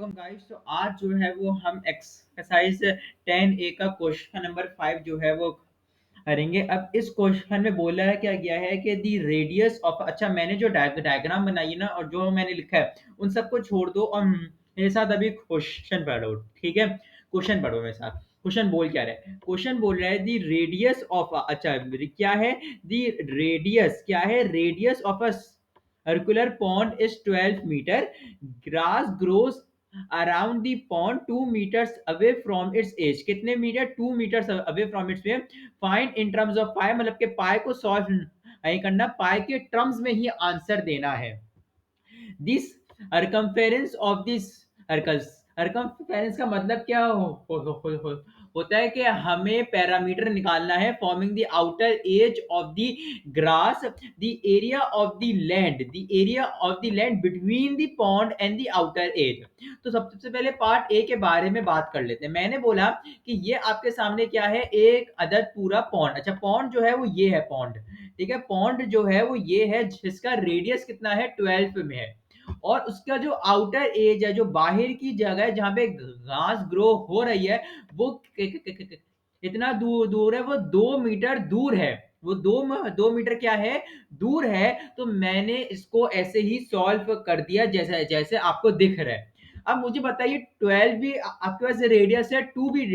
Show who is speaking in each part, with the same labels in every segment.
Speaker 1: Welcome guys. तो आज जो है वो हम एक्सरसाइज 10A का क्वेश्चन नंबर 5 जो है वो करेंगे। अब इस क्वेश्चन में बोला है क्या गया है कि दी रेडियस ऑफ, अच्छा मैंने जो डायग्राम बनाई है ना और जो मैंने लिखा है उन सबको छोड़ दो और मेरे साथ अभी क्वेश्चन पढ़ो, ठीक है। क्वेश्चन पढ़ो मेरे साथ। क्वेश्चन बोल क्या रहा है? क्वेश्चन बोल रहा है दी रेडियस ऑफ, अच्छा क्या है, दी रेडियस क्या है, radius of a circular pond is 12 meter. Grass grows around the pond 2 meters away from its edge. कितने metre? 2 meters away from its way. Find in terms of pi, मतलब के पाई को solve नहीं करना, पाई के टर्म्स में ही आंसर देना है। This circumference of this circles, circumference का मतलब क्या होता है कि हमें पैरामीटर निकालना है forming the outer as of the grass, the area of the land, the area of the land between the pond and the outer as. तो सबसे पहले पार्ट ए के बारे में बात कर लेते हैं। मैंने बोला कि ये आपके सामने क्या है, एक अदद पूरा पॉन्ड। अच्छा पॉन्ड जो है वो ये है पॉन्ड, ठीक है। पॉन्ड जो है वो ये है जिसका रेडियस कितना है, 12 में है। और उसका जो आउटर एज है, जो बाहर की जगह है जहां पे घास ग्रो हो रही है, वो इतना दूर दूर है, वो 2 मीटर दूर है। वो 2 मीटर क्या है, दूर है। तो मैंने इसको ऐसे ही सॉल्व कर दिया जैसे जैसे आपको दिख रहा है। अब मुझे बताइए 12 भी आपके पास रेडियस है, 2 भी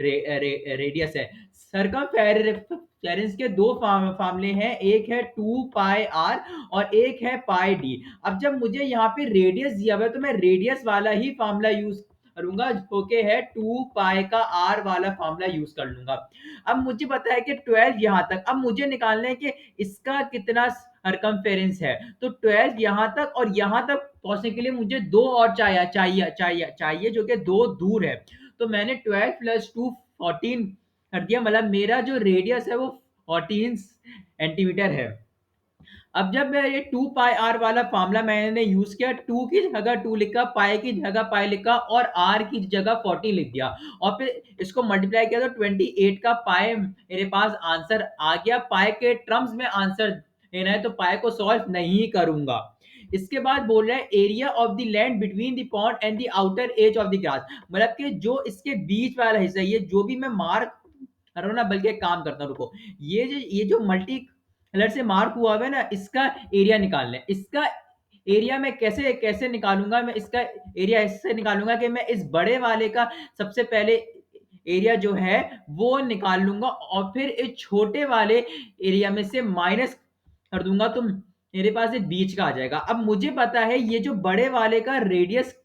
Speaker 1: रेडियस है। सरकमफेरेंस के दो फार्मूले हैं, एक है 2 पाई आर और एक है पाई डी। अब जब मुझे यहाँ पे रेडियस दिया हुआ है तो मैं रेडियस वाला ही फार्मूला यूज करूंगा, जो कि है 2 पाई का आर वाला फार्मूला यूज कर लूंगा। अब मुझे पता है कि 12 यहां तक, अब मुझे निकालना है कि इसका कितना सरकमफेरेंस है। तो 12 यहां तक और यहां तक पहुंचने के लिए मुझे दो और चाहिए जो कि दो दूर है। तो मैंने 12 प्लस 2 14 कर दिया, मतलब मेरा जो रेडियस है वो 14 सेंटीमीटर है। अब जब मैं ये 2 पाई आर वाला फार्मूला मैंने यूज किया, 2 की जगह 2 लिखा, पाई की जगह पाई लिखा और आर की जगह 14 लिख दिया और फिर इसको मल्टीप्लाई किया तो 28 का पाई मेरे पास आंसर आ गया। पाई के टर्म्स में आंसर देना है तो पाई को सॉल्व नहीं करूंगा। इसके बाद बोल रहा है area of the land between the pond and the outer as of the grass, मतलब कि जो इसके बीच वाला हिस्सा, ये जो भी मैं मार्क कर रहा हूं ना, बल्कि एक काम करता हूं, रुको। ये जो मल्टी कलर से मार्क हुआ है ना, इसका एरिया निकालना है। इसका एरिया में कैसे कैसे निकालूंगा, मैं इसका एरिया इससे निकालूंगा कि मैं इस बड़े वाले का सबसे पहले एरिया जो है वो निकाल लूंगा और फिर इस छोटे वाले एरिया में से माइनस कर दूंगा, तो मेरे पास ये बीच का आ जाएगा। अब मुझे पता है ये जो बड़े वाले का रेडियस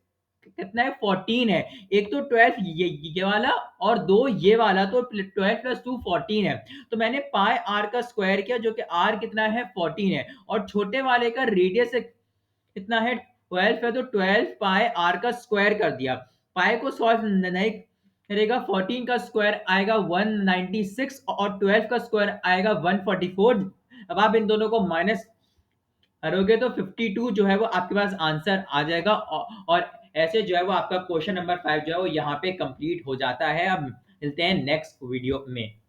Speaker 1: कितना है, 14 है। एक तो 12 ये वाला और दो ये वाला, तो 12 प्लस 2 14 है। तो मैंने पाई आर का स्क्वायर किया जो कि आर कितना है, 14 है। और छोटे वाले का रेडियस कितना है, 12 है। तो 12 पाई आर का स्क्वायर कर दिया। पाई को सॉल्व नहीं करेगा, 14 का स्क्वायर आएगा 196 और 12 का स्क्वायर आएगा 144। अब आप इन दोनों को माइनस करोगे तो 52 जो है वो आपके पास आंसर आ जाएगा। और ऐसे जो है वो आपका क्वेश्चन नंबर 5 जो है वो यहाँ पे कंप्लीट हो जाता है। अब मिलते हैं नेक्स्ट वीडियो में।